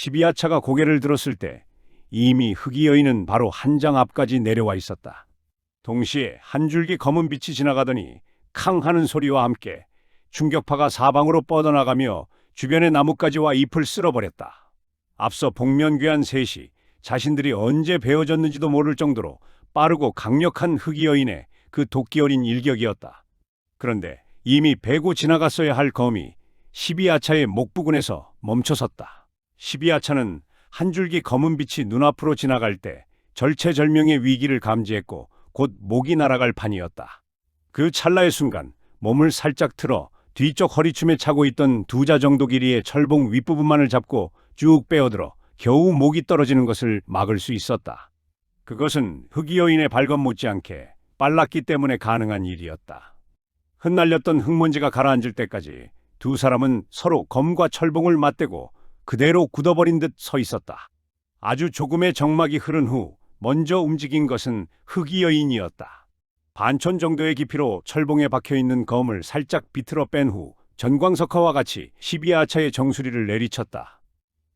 12하차가 고개를 들었을 때 이미 흑이 여인은 바로 한 장 앞까지 내려와 있었다. 동시에 한 줄기 검은 빛이 지나가더니 캉 하는 소리와 함께 충격파가 사방으로 뻗어나가며 주변의 나뭇가지와 잎을 쓸어버렸다. 앞서 복면귀한 셋이 자신들이 언제 베어졌는지도 모를 정도로 빠르고 강력한 흑이 여인의 그 도끼 어린 일격이었다. 그런데 이미 베고 지나갔어야 할 검이 12하차의 목 부근에서 멈춰섰다. 12하차는 한 줄기 검은 빛이 눈앞으로 지나갈 때 절체절명의 위기를 감지했고 곧 목이 날아갈 판이었다. 그 찰나의 순간 몸을 살짝 틀어 뒤쪽 허리춤에 차고 있던 2자 정도 길이의 철봉 윗부분만을 잡고 쭉 빼어들어 겨우 목이 떨어지는 것을 막을 수 있었다. 그것은 흑이 여인의 발검 못지않게 빨랐기 때문에 가능한 일이었다. 흩날렸던 흙먼지가 가라앉을 때까지 두 사람은 서로 검과 철봉을 맞대고 그대로 굳어버린 듯 서 있었다. 아주 조금의 정막이 흐른 후 먼저 움직인 것은 흑이 여인이었다. 반촌 정도의 깊이로 철봉에 박혀있는 검을 살짝 비틀어 뺀 후 전광석화와 같이 12하차의 정수리를 내리쳤다.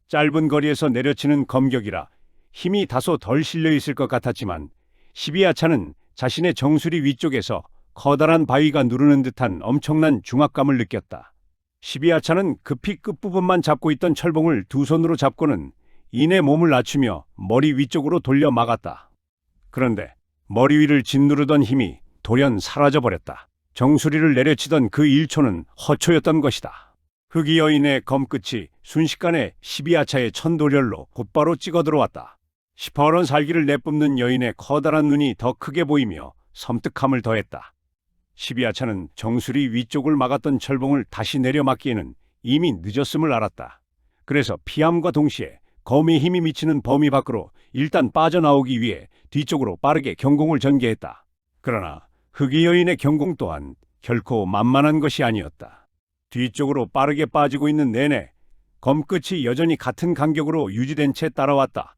짧은 거리에서 내려치는 검격이라 힘이 다소 덜 실려 있을 것 같았지만 12하차는 자신의 정수리 위쪽에서 커다란 바위가 누르는 듯한 엄청난 중압감을 느꼈다. 12하차는 급히 끝부분만 잡고 있던 철봉을 두 손으로 잡고는 이내 몸을 낮추며 머리 위쪽으로 돌려 막았다. 그런데 머리 위를 짓누르던 힘이 돌연 사라져버렸다. 정수리를 내려치던 그 1초는 허초였던 것이다. 흑이 여인의 검끝이 순식간에 12하차의 천도렬로 곧바로 찍어 들어왔다. 시퍼런 살기를 내뿜는 여인의 커다란 눈이 더 크게 보이며 섬뜩함을 더했다. 12하차는 정수리 위쪽을 막았던 철봉을 다시 내려막기에는 이미 늦었음을 알았다. 그래서 피함과 동시에 검의 힘이 미치는 범위 밖으로 일단 빠져나오기 위해 뒤쪽으로 빠르게 경공을 전개했다. 그러나 흑이 여인의 경공 또한 결코 만만한 것이 아니었다. 뒤쪽으로 빠르게 빠지고 있는 내내 검끝이 여전히 같은 간격으로 유지된 채 따라왔다.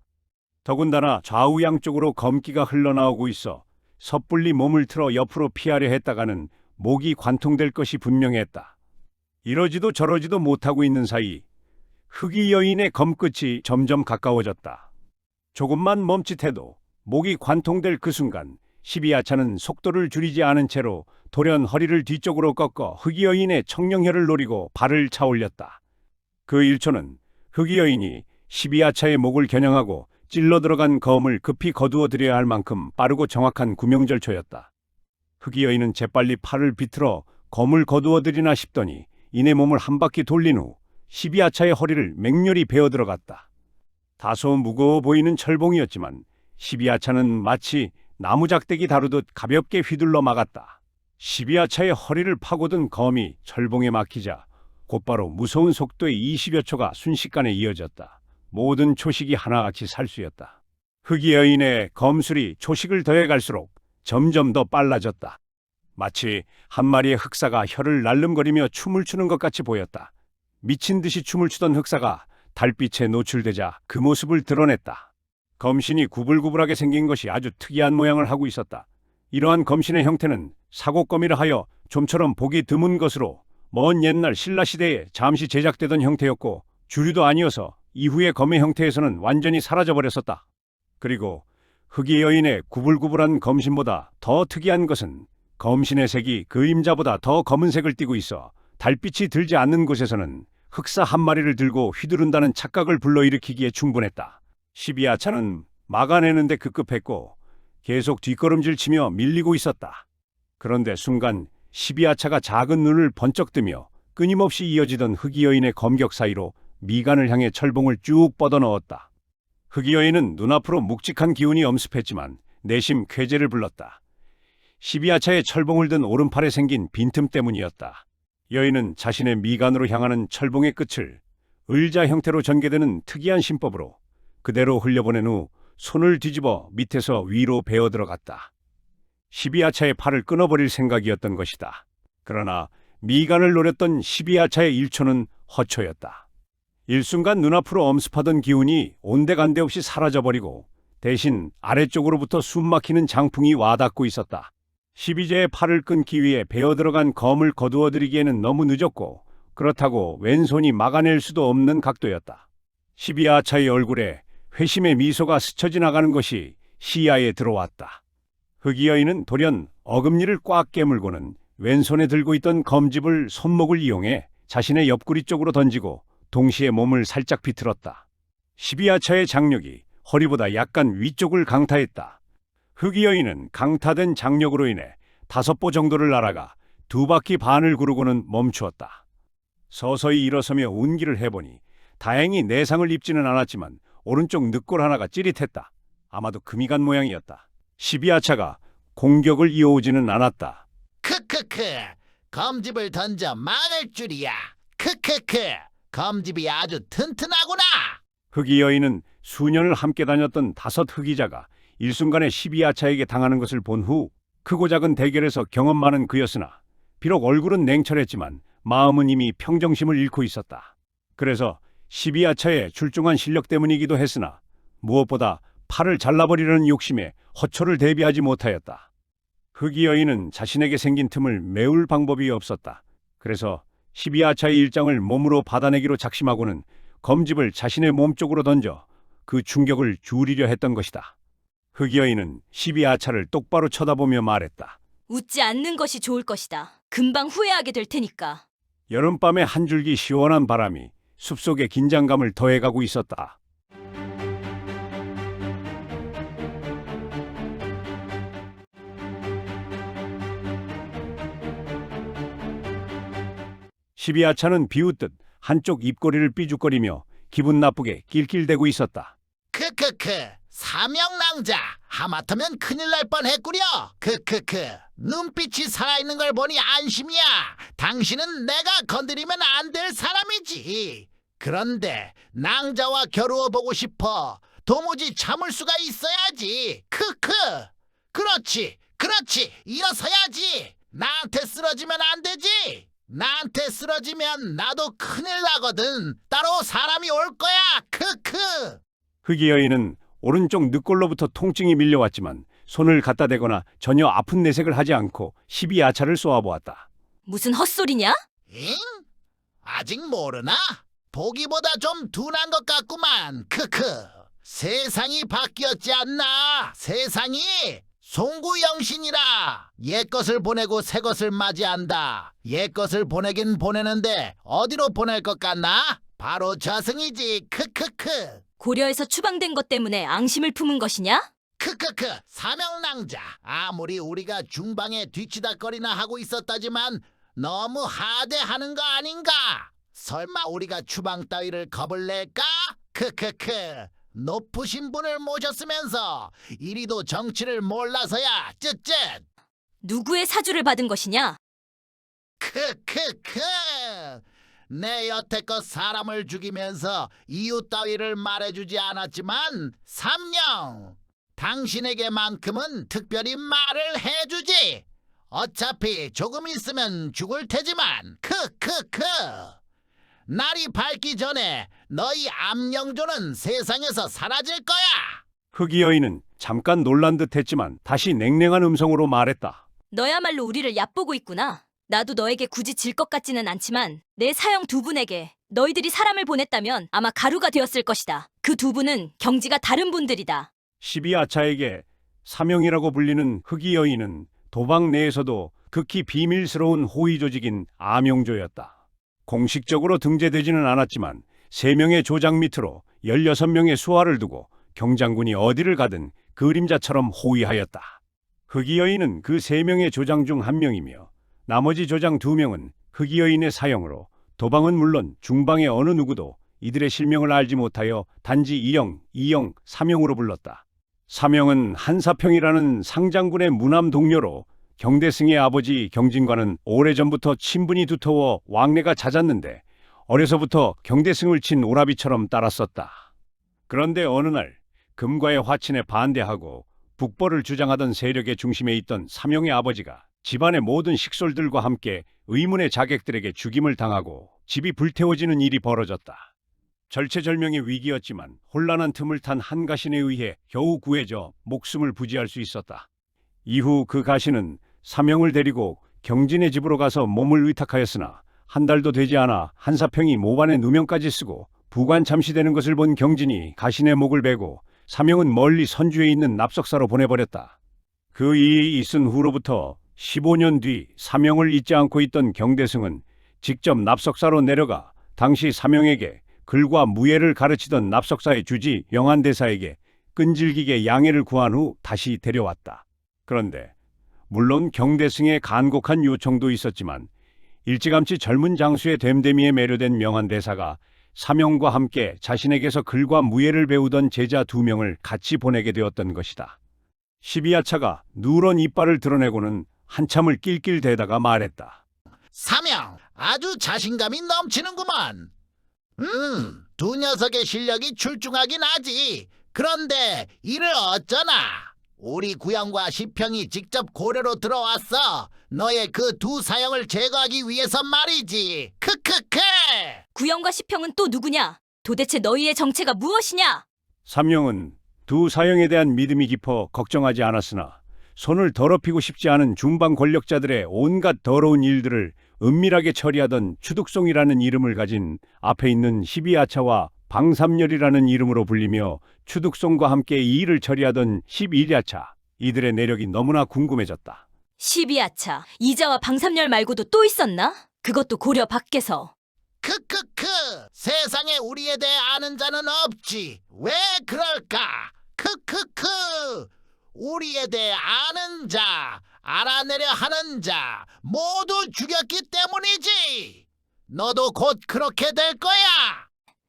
더군다나 좌우 양쪽으로 검기가 흘러나오고 있어 섣불리 몸을 틀어 옆으로 피하려 했다가는 목이 관통될 것이 분명했다. 이러지도 저러지도 못하고 있는 사이 흑이 여인의 검끝이 점점 가까워졌다. 조금만 멈칫해도 목이 관통될 그 순간 12하차는 속도를 줄이지 않은 채로 돌연 허리를 뒤쪽으로 꺾어 흑이 여인의 청룡혈을 노리고 발을 차올렸다. 그 1초는 흑이 여인이 12하차의 목을 겨냥하고 찔러 들어간 검을 급히 거두어 들여야 할 만큼 빠르고 정확한 구명절초였다. 흑이 여인은 재빨리 팔을 비틀어 검을 거두어 들이나 싶더니 이내 몸을 한 바퀴 돌린 후 12하차의 허리를 맹렬히 베어 들어갔다. 다소 무거워 보이는 철봉이었지만 12하차는 마치 나무작대기 다루듯 가볍게 휘둘러 막았다. 12하차의 허리를 파고든 검이 철봉에 막히자 곧바로 무서운 속도의 20여 초가 순식간에 이어졌다. 모든 초식이 하나같이 살수였다. 흑이 여인의 검술이 초식을 더해갈수록 점점 더 빨라졌다. 마치 한 마리의 흑사가 혀를 날름거리며 춤을 추는 것 같이 보였다. 미친 듯이 춤을 추던 흑사가 달빛에 노출되자 그 모습을 드러냈다. 검신이 구불구불하게 생긴 것이 아주 특이한 모양을 하고 있었다. 이러한 검신의 형태는 사곡검이라 하여 좀처럼 보기 드문 것으로 먼 옛날 신라시대에 잠시 제작되던 형태였고 주류도 아니어서 이후의 검의 형태에서는 완전히 사라져버렸었다. 그리고 흑이 여인의 구불구불한 검신보다 더 특이한 것은 검신의 색이 그림자보다 더 검은색을 띠고 있어 달빛이 들지 않는 곳에서는 흑사 한 마리를 들고 휘두른다는 착각을 불러일으키기에 충분했다. 12하차는 막아내는데 급급했고 계속 뒷걸음질 치며 밀리고 있었다. 그런데 순간 12하차가 작은 눈을 번쩍 뜨며 끊임없이 이어지던 흑이 여인의 검격 사이로 미간을 향해 철봉을 쭉 뻗어넣었다. 흑이 여인은 눈앞으로 묵직한 기운이 엄습했지만 내심 쾌재를 불렀다. 12하차의 철봉을 든 오른팔에 생긴 빈틈 때문이었다. 여인은 자신의 미간으로 향하는 철봉의 끝을 을자 형태로 전개되는 특이한 신법으로 그대로 흘려보낸 후 손을 뒤집어 밑에서 위로 베어 들어갔다. 12하차의 팔을 끊어버릴 생각이었던 것이다. 그러나 미간을 노렸던 12하차의 1초는 허초였다. 일순간 눈앞으로 엄습하던 기운이 온데간데 없이 사라져버리고 대신 아래쪽으로부터 숨막히는 장풍이 와닿고 있었다. 12제의 팔을 끊기 위해 베어 들어간 검을 거두어 들이기에는 너무 늦었고 그렇다고 왼손이 막아낼 수도 없는 각도였다. 12아차의 얼굴에 회심의 미소가 스쳐 지나가는 것이 시야에 들어왔다. 흑이 여인은 돌연 어금니를 꽉 깨물고는 왼손에 들고 있던 검집을 손목을 이용해 자신의 옆구리 쪽으로 던지고 동시에 몸을 살짝 비틀었다. 12아차의 장력이 허리보다 약간 위쪽을 강타했다. 흑이 여인은 강타된 장력으로 인해 5보 정도를 날아가 2바퀴 반을 구르고는 멈추었다. 서서히 일어서며 운기를 해보니 다행히 내상을 입지는 않았지만 오른쪽 늑골 하나가 찌릿했다. 아마도 금이 간 모양이었다. 12아차가 공격을 이어오지는 않았다. 크크크, 검집을 던져 막을 줄이야. 크크크, 검집이 아주 튼튼하구나. 흑이 여인은 수년을 함께 다녔던 5 흑이자가 일순간에 12아차에게 당하는 것을 본 후 크고 작은 대결에서 경험 많은 그였으나 비록 얼굴은 냉철했지만 마음은 이미 평정심을 잃고 있었다. 그래서 12아차의 출중한 실력 때문이기도 했으나 무엇보다 팔을 잘라버리려는 욕심에 허초를 대비하지 못하였다. 흑이 여인은 자신에게 생긴 틈을 메울 방법이 없었다. 그래서 12아차의 일장을 몸으로 받아내기로 작심하고는 검집을 자신의 몸쪽으로 던져 그 충격을 줄이려 했던 것이다. 흑이 여인은 12아차를 똑바로 쳐다보며 말했다. 웃지 않는 것이 좋을 것이다. 금방 후회하게 될 테니까. 여름밤의 한 줄기 시원한 바람이 숲속의 긴장감을 더해가고 있었다. 시비아차는 비웃듯 한쪽 입꼬리를 삐죽거리며 기분 나쁘게 낄낄대고 있었다. 크크크, 사명낭자, 하마터면 큰일 날 뻔했구려. 크크크, 눈빛이 살아있는 걸 보니 안심이야. 당신은 내가 건드리면 안 될 사람이지. 그런데 낭자와 겨루어 보고 싶어. 도무지 참을 수가 있어야지. 크크, 그렇지, 일어서야지. 나한테 쓰러지면 안 되지. 나한테 쓰러지면 나도 큰일 나거든. 따로 사람이 올 거야. 크크. 흑이 여인은 오른쪽 늑골로부터 통증이 밀려왔지만 손을 갖다 대거나 전혀 아픈 내색을 하지 않고 12아차를 쏘아보았다. 무슨 헛소리냐? 잉? 아직 모르나? 보기보다 좀 둔한 것 같구만. 크크. 세상이 바뀌었지 않나? 세상이 송구영신이라. 옛것을 보내고 새것을 맞이한다. 옛것을 보내긴 보내는데 어디로 보낼 것 같나? 바로 저승이지. 크크크. 고려에서 추방된 것 때문에 앙심을 품은 것이냐? 크크크, 사명낭자. 아무리 우리가 중방에 뒤치다거리나 하고 있었다지만 너무 하대하는 거 아닌가? 설마 우리가 추방 따위를 겁을 낼까? 크크크. 높으신 분을 모셨으면서 이리도 정치를 몰라서야 쯧쯧. 누구의 사주를 받은 것이냐? 크크크. 내 여태껏 사람을 죽이면서 이유 따위를 말해주지 않았지만 삼령, 당신에게만큼은 특별히 말을 해주지. 어차피 조금 있으면 죽을 테지만 크크크. 날이 밝기 전에 너희 암령조는 세상에서 사라질 거야. 흑이 여인은 잠깐 놀란 듯 했지만 다시 냉랭한 음성으로 말했다. 너야말로 우리를 얕보고 있구나. 나도 너에게 굳이 질 것 같지는 않지만 내 사형 2분에게 너희들이 사람을 보냈다면 아마 가루가 되었을 것이다. 그 2분은 경지가 다른 분들이다. 12아차에게 사명이라고 불리는 흑이 여인은 도방 내에서도 극히 비밀스러운 호위 조직인 암용조였다. 공식적으로 등재되지는 않았지만 3명의 조장 밑으로 16명의 수하를 두고 경장군이 어디를 가든 그림자처럼 호위하였다. 흑이 여인은 그 3명의 조장 중 1명이며 나머지 조장 2명은 흑이 여인의 사형으로 도방은 물론 중방의 어느 누구도 이들의 실명을 알지 못하여 단지 이영, 이영, 사명으로 불렀다. 사명은 한사평이라는 상장군의 무남 동료로 경대승의 아버지 경진과는 오래전부터 친분이 두터워 왕래가 잦았는데 어려서부터 경대승을 친 오라비처럼 따랐었다. 그런데 어느 날 금과의 화친에 반대하고 북벌을 주장하던 세력의 중심에 있던 사명의 아버지가 집안의 모든 식솔들과 함께 의문의 자객들에게 죽임을 당하고 집이 불태워지는 일이 벌어졌다. 절체절명의 위기였지만 혼란한 틈을 탄 한 가신에 의해 겨우 구해져 목숨을 부지할 수 있었다. 이후 그 가신은 사명을 데리고 경진의 집으로 가서 몸을 의탁하였으나 한 달도 되지 않아 한사평이 모반에 누명까지 쓰고 부관 참시되는 것을 본 경진이 가신의 목을 베고 사명은 멀리 선주에 있는 납석사로 보내버렸다. 그 일이 있은 후로부터 15년 뒤 사명을 잊지 않고 있던 경대승은 직접 납석사로 내려가 당시 사명에게 글과 무예를 가르치던 납석사의 주지 영안대사에게 끈질기게 양해를 구한 후 다시 데려왔다. 그런데 물론 경대승의 간곡한 요청도 있었지만 일찌감치 젊은 장수의 됨됨이에 매료된 명안대사가 사명과 함께 자신에게서 글과 무예를 배우던 제자 2명을 같이 보내게 되었던 것이다. 12야차가 누런 이빨을 드러내고는 한참을 낄낄대다가 말했다. 사명, 아주 자신감이 넘치는구만. 두 녀석의 실력이 출중하긴 하지. 그런데 이를 어쩌나? 우리 구영과 시평이 직접 고려로 들어왔어. 너의 그 두 사형을 제거하기 위해서 말이지. 크크크. 구영과 시평은 또 누구냐? 도대체 너희의 정체가 무엇이냐? 삼영은 두 사형에 대한 믿음이 깊어 걱정하지 않았으나 손을 더럽히고 싶지 않은 중방 권력자들의 온갖 더러운 일들을 은밀하게 처리하던 추득송이라는 이름을 가진 앞에 있는 12야차와 방삼열이라는 이름으로 불리며 추득송과 함께 이 일을 처리하던 11야차, 이들의 내력이 너무나 궁금해졌다. 12야차, 이자와 방삼열 말고도 또 있었나? 그것도 고려 밖에서. 크크크. 세상에 우리에 대해 아는 자는 없지. 왜 그럴까? 크크크. 우리에 대해 아는 자, 알아내려 하는 자 모두 죽였기 때문이지. 너도 곧 그렇게 될 거야.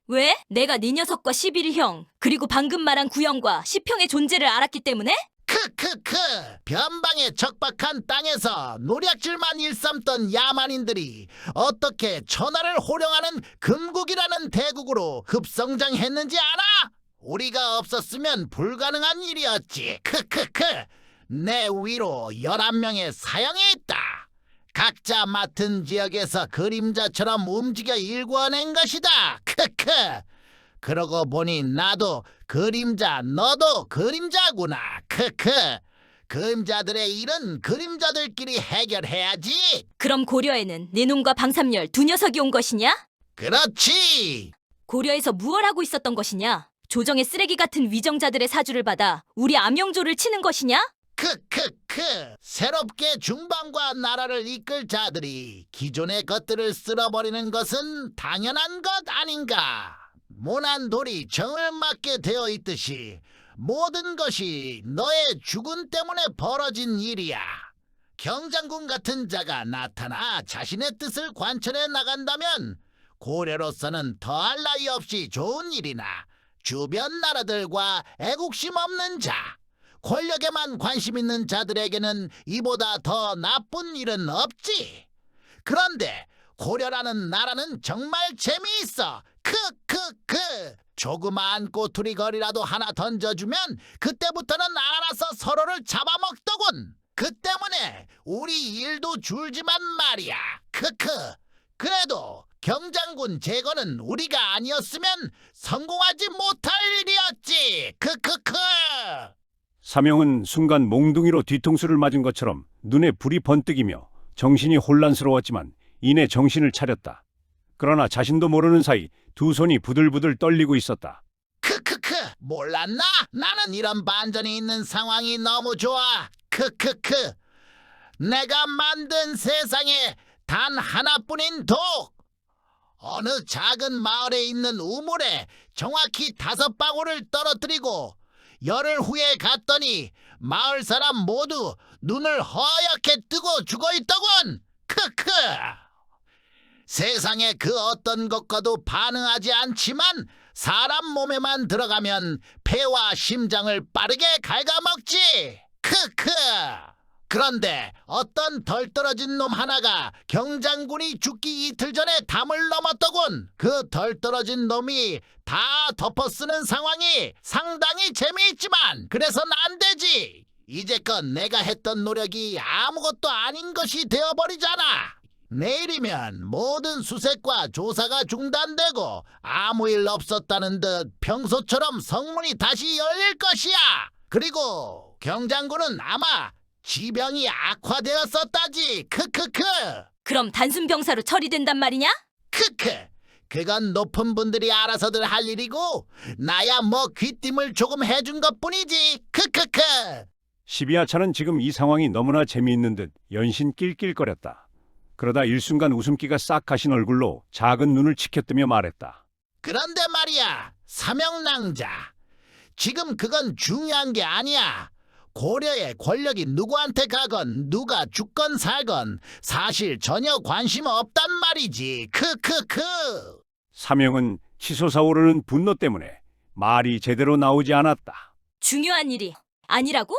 왜? 내가 네 녀석과 11형, 그리고 방금 말한 구영과 시평의 존재를 알았기 때문에? 크크크. 변방의 적박한 땅에서 노략질만 일삼던 야만인들이 어떻게 천하를 호령하는 금국이라는 대국으로 급성장했는지 알아? 우리가 없었으면 불가능한 일이었지. 크크크. 내 위로 11명의 사형이 있다. 각자 맡은 지역에서 그림자처럼 움직여 일궈낸 것이다. 크크. 그러고 보니 나도 그림자, 너도 그림자구나. 크크. 그림자들의 일은 그림자들끼리 해결해야지. 그럼 고려에는 네 놈과 방삼열 두 녀석이 온 것이냐? 그렇지. 고려에서 무얼 하고 있었던 것이냐? 조정의 쓰레기 같은 위정자들의 사주를 받아 우리 암영조를 치는 것이냐? 크크크. 새롭게 중방과 나라를 이끌 자들이 기존의 것들을 쓸어버리는 것은 당연한 것 아닌가? 모난 돌이 정을 맞게 되어 있듯이 모든 것이 너의 죽음 때문에 벌어진 일이야. 경장군 같은 자가 나타나 자신의 뜻을 관철해 나간다면 고려로서는 더할 나위 없이 좋은 일이나 주변 나라들과 애국심 없는 자, 권력에만 관심 있는 자들에게는 이보다 더 나쁜 일은 없지. 그런데 고려라는 나라는 정말 재미있어. 크크크. 조그마한 꼬투리 거리라도 하나 던져주면 그때부터는 알아서 서로를 잡아먹더군. 그 때문에 우리 일도 줄지만 말이야. 크크. 그래도 경장군 제거는 우리가 아니었으면 성공하지 못할 일이었지. 크크크. 사명은 순간 몽둥이로 뒤통수를 맞은 것처럼 눈에 불이 번뜩이며 정신이 혼란스러웠지만 이내 정신을 차렸다. 그러나 자신도 모르는 사이 두 손이 부들부들 떨리고 있었다. 크크크. 몰랐나? 나는 이런 반전이 있는 상황이 너무 좋아. 크크크. 내가 만든 세상에 단 하나뿐인 독. 어느 작은 마을에 있는 우물에 정확히 5방울을 떨어뜨리고 열흘 후에 갔더니 마을 사람 모두 눈을 허옇게 뜨고 죽어있더군. 크크. 세상에 그 어떤 것과도 반응하지 않지만 사람 몸에만 들어가면 폐와 심장을 빠르게 갉아먹지. 크크. 그런데 어떤 덜 떨어진 놈 하나가 경장군이 죽기 이틀 전에 담을 넘었더군. 그 덜 떨어진 놈이 다 덮어쓰는 상황이 상당히 재미있지만 그래선 안 되지. 이제껏 내가 했던 노력이 아무것도 아닌 것이 되어버리잖아. 내일이면 모든 수색과 조사가 중단되고 아무 일 없었다는 듯 평소처럼 성문이 다시 열릴 것이야. 그리고 경장군은 아마 지병이 악화되었었다지. 크크크. 그럼 단순 병사로 처리된단 말이냐? 크크. 그건 높은 분들이 알아서들 할 일이고 나야 뭐 귀띔을 조금 해준 것뿐이지. 크크크. 시비아차는 지금 이 상황이 너무나 재미있는 듯 연신 낄낄거렸다. 그러다 일순간 웃음기가 싹 가신 얼굴로 작은 눈을 치켜뜨며 말했다. 그런데 말이야, 사명낭자. 지금 그건 중요한 게 아니야. 고려의 권력이 누구한테 가건 누가 죽건 살건 사실 전혀 관심 없단 말이지. 크크크. 사명은 치솟아오르는 분노 때문에 말이 제대로 나오지 않았다. 중요한 일이 아니라고?